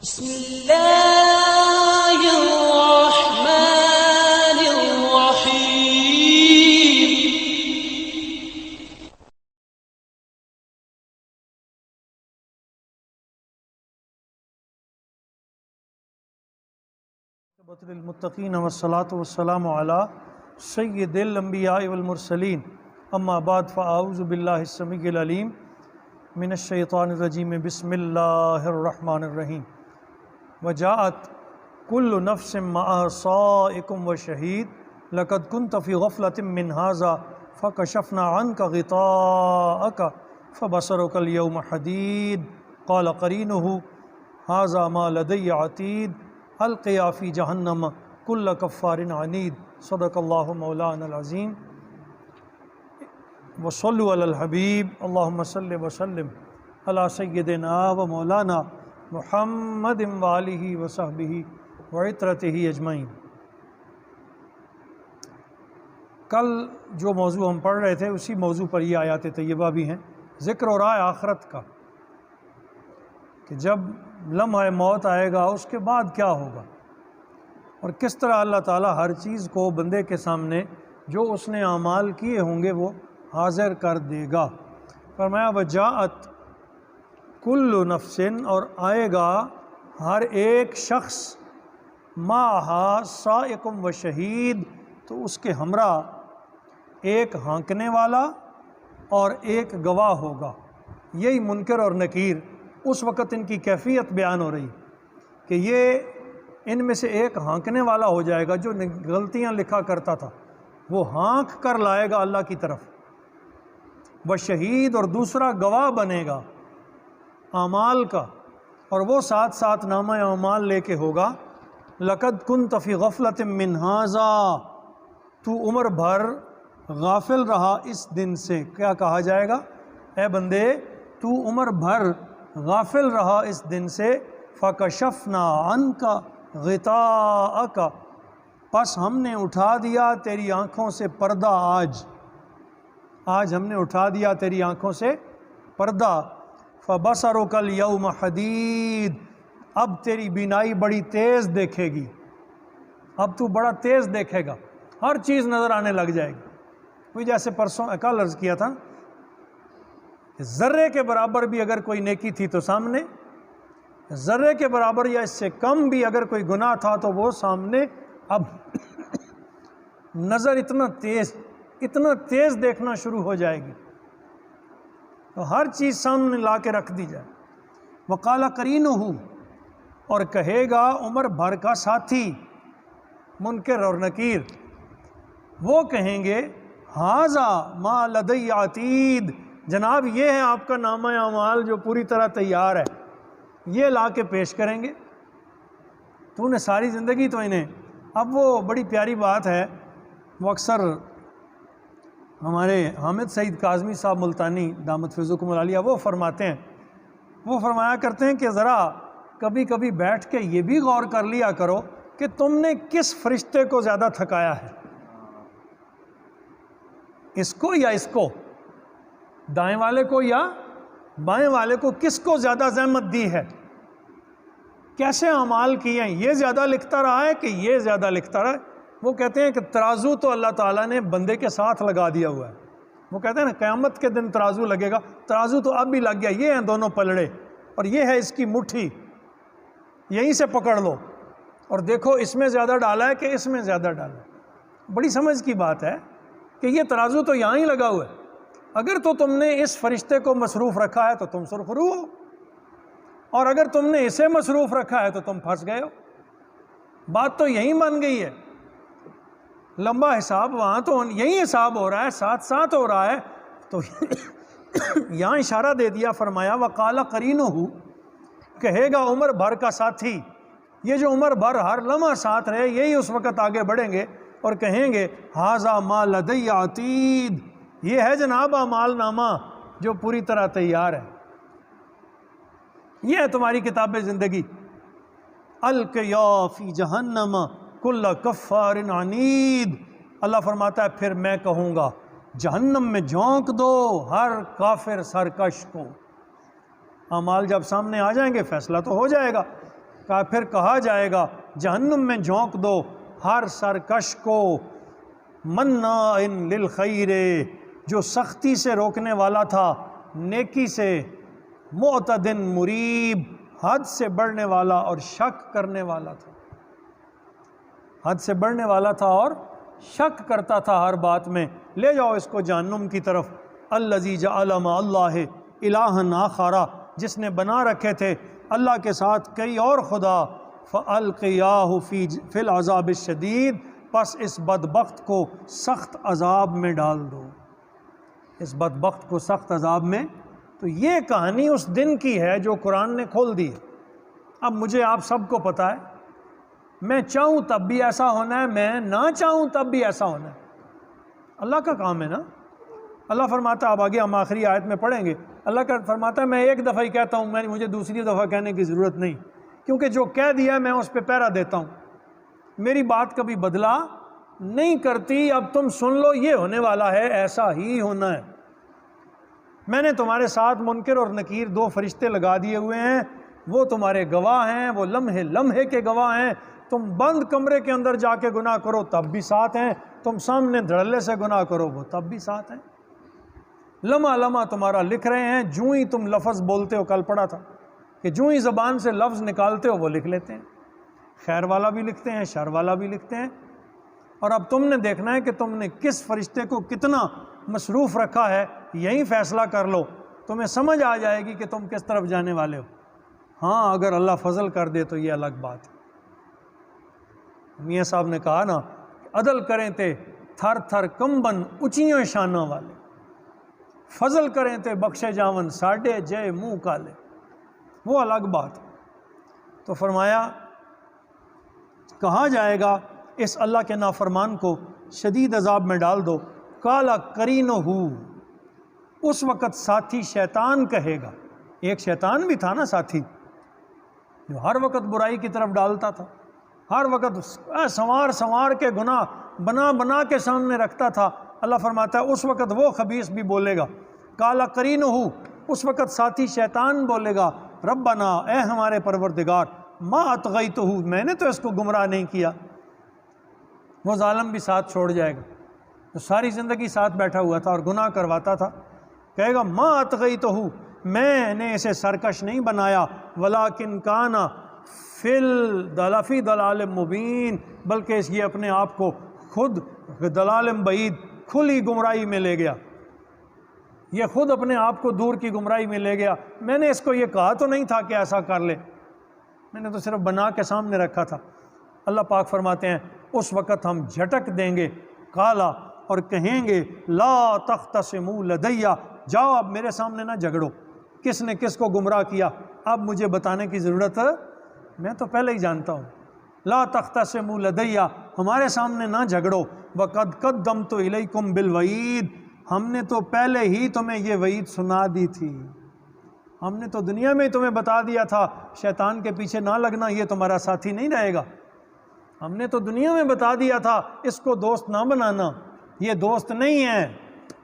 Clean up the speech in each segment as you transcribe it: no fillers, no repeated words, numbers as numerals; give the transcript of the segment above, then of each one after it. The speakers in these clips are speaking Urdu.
بسم اللہ الرحمن الرحیم۔ للمتقین والصلاة والسلام علی سید الانبیاء والمرسلین، اما بعد فاعوذ باللہ السمیع العلیم من الشیطان الرجیم، بسم اللہ الرحمن الرحیم۔ وجاءت کل نفس معها سائق وشہید لقد كنت في غفلة من هذا فكشفنا عنك غطاءك فبصرك اليوم حديد قال قرينه هذا ما لدي عتيد القيا في جہنم كل كفار عنید۔ صدق اللہ مولانا العظیم۔ وصلوا علی الحبیب اللہم صل وسلم علی سیدنا و مولانا محمد وآلہ وصحبہ وعطرتہ اجمعین۔ کل جو موضوع ہم پڑھ رہے تھے اسی موضوع پر یہ آیات طیبہ بھی ہیں۔ ذکر ہو رہا ہے آخرت کا کہ جب لمحہ موت آئے گا اس کے بعد کیا ہوگا، اور کس طرح اللہ تعالیٰ ہر چیز کو بندے کے سامنے جو اس نے اعمال کیے ہوں گے وہ حاضر کر دے گا۔ فرمایا وجاءت کل نفس، اور آئے گا ہر ایک شخص معہا سائق و شہید، تو اس کے ہمراہ ایک ہانکنے والا اور ایک گواہ ہوگا۔ یہی منکر اور نکیر اس وقت ان کی کیفیت بیان ہو رہی کہ یہ ان میں سے ایک ہانکنے والا ہو جائے گا، جو غلطیاں لکھا کرتا تھا وہ ہانک کر لائے گا اللہ کی طرف، وہ شہید، اور دوسرا گواہ بنے گا اعمال کا، اور وہ ساتھ ساتھ نامہ اعمال لے کے ہوگا۔ لقد كنت في غفلة من هذا، تو عمر بھر غافل رہا اس دن سے۔ کیا کہا جائے گا؟ اے بندے تو عمر بھر غافل رہا اس دن سے، فَكَشَفْنَا عَنْكَ غِطَاءَكَ، پس ہم نے اٹھا دیا تیری آنکھوں سے پردہ۔ آج ہم نے اٹھا دیا تیری آنکھوں سے پردہ۔ فَبَصَرُكَ الْيَوْمَ حَدِيدٌ، اب تیری بینائی بڑی تیز دیکھے گی، اب تو بڑا تیز دیکھے گا، ہر چیز نظر آنے لگ جائے گی۔ وہی جیسے پرسوں کل عرض کیا تھا کہ ذرے کے برابر بھی اگر کوئی نیکی تھی تو سامنے، ذرے کے برابر یا اس سے کم بھی اگر کوئی گناہ تھا تو وہ سامنے۔ اب نظر اتنا تیز دیکھنا شروع ہو جائے گی، تو ہر چیز سامنے لا کے رکھ دی جائے۔ وقال قرینہ، اور کہے گا عمر بھر کا ساتھی منکر اور نکیر، وہ کہیں گے ھذا ما لدی عتید، جناب یہ ہے آپ کا نامہ اعمال جو پوری طرح تیار ہے، یہ لا کے پیش کریں گے۔ تو نے ساری زندگی تو انہیں، اب وہ بڑی پیاری بات ہے، وہ اکثر ہمارے حامد سعید کاظمی صاحب ملتانی دامت فیضکم العالیہ وہ فرماتے ہیں، وہ فرمایا کرتے ہیں کہ ذرا کبھی کبھی بیٹھ کے یہ بھی غور کر لیا کرو کہ تم نے کس فرشتے کو زیادہ تھکایا ہے، اس کو یا اس کو، دائیں والے کو یا بائیں والے کو، کس کو زیادہ زحمت دی ہے، کیسے اعمال کیے ہیں، یہ زیادہ لکھتا رہا ہے کہ یہ زیادہ لکھتا رہا ہے۔ وہ کہتے ہیں کہ ترازو تو اللہ تعالیٰ نے بندے کے ساتھ لگا دیا ہوا ہے۔ وہ کہتے ہیں نا قیامت کے دن ترازو لگے گا، ترازو تو اب بھی لگ گیا، یہ ہیں دونوں پلڑے اور یہ ہے اس کی مٹھی، یہیں سے پکڑ لو اور دیکھو اس میں زیادہ ڈالا ہے کہ اس میں زیادہ ڈالا ہے۔ بڑی سمجھ کی بات ہے کہ یہ ترازو تو یہاں ہی لگا ہوا ہے، اگر تو تم نے اس فرشتے کو مصروف رکھا ہے تو تم سرخرو ہو، اور اگر تم نے اسے مصروف رکھا ہے تو تم پھنس گئے ہو۔ بات تو یہیں بن گئی ہے، لمبا حساب وہاں تو یہیں حساب ہو رہا ہے، ساتھ ساتھ ہو رہا ہے، تو یہاں اشارہ دے دیا، فرمایا وقال قرینہ، کہے گا عمر بھر کا ساتھی، یہ جو عمر بھر ہر لمحہ ساتھ رہے یہی اس وقت آگے بڑھیں گے اور کہیں گے ھذا ما لدی عتید، یہ ہے جناب اعمال نامہ جو پوری طرح تیار ہے، یہ ہے تمہاری کتاب زندگی۔ القیا فی جہنم کل کفار عنید، اللہ فرماتا ہے پھر میں کہوں گا جہنم میں جھونک دو ہر کافر سرکش کو۔ اعمال جب سامنے آ جائیں گے فیصلہ تو ہو جائے گا پھر کہا جائے گا جہنم میں جھونک دو ہر سرکش کو، مناع للخیر، جو سختی سے روکنے والا تھا نیکی سے، معتد مریب، حد سے بڑھنے والا اور شک کرنے والا تھا، حد سے بڑھنے والا تھا اور شک کرتا تھا ہر بات میں۔ لے جاؤ اس کو جہنم کی طرف۔ الذی جعل مع اللہ الہا آخر، جس نے بنا رکھے تھے اللہ کے ساتھ کئی اور خدا، فالقیاہ فی العذاب الشدید، پس اس بدبخت کو سخت عذاب میں ڈال دو، اس بدبخت کو سخت عذاب میں۔ تو یہ کہانی اس دن کی ہے جو قرآن نے کھول دی ہے۔ اب مجھے آپ سب کو پتہ ہے، میں چاہوں تب بھی ایسا ہونا ہے، میں نہ چاہوں تب بھی ایسا ہونا ہے، اللہ کا کام ہے نا۔ اللہ فرماتا ہے، اب آگے ہم آخری آیت میں پڑھیں گے، اللہ کا فرماتا ہے میں ایک دفعہ ہی کہتا ہوں، مجھے دوسری دفعہ کہنے کی ضرورت نہیں، کیونکہ جو کہہ دیا میں اس پہ پہرا دیتا ہوں، میری بات کبھی بدلا نہیں کرتی۔ اب تم سن لو، یہ ہونے والا ہے، ایسا ہی ہونا ہے۔ میں نے تمہارے ساتھ منکر اور نکیر دو فرشتے لگا دیے ہوئے ہیں، وہ تمہارے گواہ ہیں، وہ لمحے لمحے کے گواہ ہیں۔ تم بند کمرے کے اندر جا کے گناہ کرو تب بھی ساتھ ہیں، تم سامنے دھڑلے سے گناہ کرو وہ تب بھی ساتھ ہیں، لمحہ لمحہ تمہارا لکھ رہے ہیں۔ جوں ہی تم لفظ بولتے ہو، کل پڑھا تھا کہ جوں ہی زبان سے لفظ نکالتے ہو وہ لکھ لیتے ہیں، خیر والا بھی لکھتے ہیں، شر والا بھی لکھتے ہیں۔ اور اب تم نے دیکھنا ہے کہ تم نے کس فرشتے کو کتنا مصروف رکھا ہے، یہی فیصلہ کر لو، تمہیں سمجھ آ جائے گی کہ تم کس طرف جانے والے ہو۔ ہاں اگر اللہ فضل کر دے تو یہ الگ بات ہے۔ میاں صاحب نے کہا نا، عدل کریں تے تھر تھر کمبن اچیاں شانوں والے، فضل کریں تے بخشے جاون ساڈے جے منہ کالے، وہ الگ بات۔ تو فرمایا کہا جائے گا اس اللہ کے نافرمان کو شدید عذاب میں ڈال دو، کالا کرینہ، اس وقت ساتھی شیطان کہے گا، ایک شیطان بھی تھا نا ساتھی، جو ہر وقت برائی کی طرف ڈالتا تھا، ہر وقت سنوار سنوار کے گناہ بنا بنا کے سامنے رکھتا تھا۔ اللہ فرماتا ہے اس وقت وہ خبیث بھی بولے گا، کالا کرینہ، اس وقت ساتھی شیطان بولے گا، ربنا، اے ہمارے پروردگار، ما اطغیتہ، میں نے تو اس کو گمراہ نہیں کیا۔ وہ ظالم بھی ساتھ چھوڑ جائے گا، تو ساری زندگی ساتھ بیٹھا ہوا تھا اور گناہ کرواتا تھا، کہے گا ما اطغیتہ، میں نے اسے سرکش نہیں بنایا، ولیکن کان فی ضلال مبین، بلکہ یہ اپنے آپ کو خود ضلال بعید، کھلی گمراہی میں لے گیا، یہ خود اپنے آپ کو دور کی گمراہی میں لے گیا۔ میں نے اس کو یہ کہا تو نہیں تھا کہ ایسا کر لے، میں نے تو صرف بنا کے سامنے رکھا تھا۔ اللہ پاک فرماتے ہیں اس وقت ہم جھٹک دیں گے کالا، اور کہیں گے لا تختصموا لدی، جاؤ اب میرے سامنے نہ جھگڑو، کس نے کس کو گمراہ کیا اب مجھے بتانے کی ضرورت ہے، میں تو پہلے ہی جانتا ہوں۔ لا تختصموا لدی، ہمارے سامنے نہ جھگڑو، وقد قدمت الیکم بالوعید، ہم نے تو پہلے ہی تمہیں یہ وعید سنا دی تھی، ہم نے تو دنیا میں تمہیں بتا دیا تھا شیطان کے پیچھے نہ لگنا، یہ تمہارا ساتھی نہیں رہے گا، ہم نے تو دنیا میں بتا دیا تھا اس کو دوست نہ بنانا، یہ دوست نہیں ہے،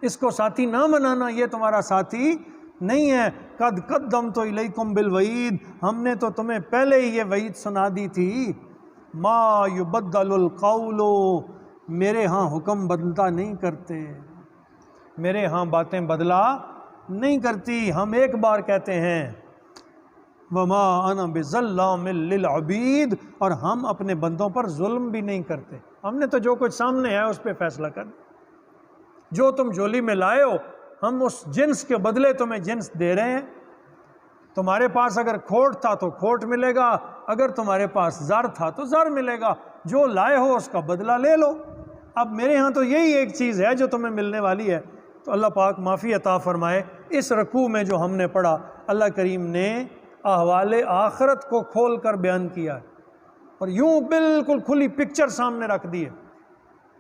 اس کو ساتھی نہ بنانا، یہ تمہارا ساتھی نہیں ہے۔ قد قدمت الیکم بالوعید، ہم نے تو تمہیں پہلے ہی یہ وعید سنا دی تھی۔ ما یبدل القول، میرے ہاں حکم بدلتا نہیں کرتے، میرے ہاں باتیں بدلا نہیں کرتی، ہم ایک بار کہتے ہیں وما انا بظلام للعبید، اور ہم اپنے بندوں پر ظلم بھی نہیں کرتے، ہم نے تو جو کچھ سامنے ہے اس پہ فیصلہ کر دیا، جو تم جولی میں لائے ہو ہم اس جنس کے بدلے تمہیں جنس دے رہے ہیں، تمہارے پاس اگر کھوٹ تھا تو کھوٹ ملے گا، اگر تمہارے پاس زر تھا تو زر ملے گا، جو لائے ہو اس کا بدلہ لے لو۔ اب میرے ہاں تو یہی ایک چیز ہے جو تمہیں ملنے والی ہے۔ تو اللہ پاک معافی عطا فرمائے۔ اس رکوع میں جو ہم نے پڑھا، اللہ کریم نے احوال آخرت کو کھول کر بیان کیا ہے اور یوں بالکل کھلی پکچر سامنے رکھ دی ہے۔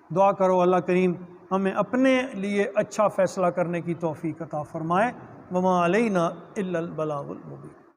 دعا کرو اللہ کریم ہمیں اپنے لیے اچھا فیصلہ کرنے کی توفیق عطا فرمائے۔ وما علینا الا البلاغ المبین۔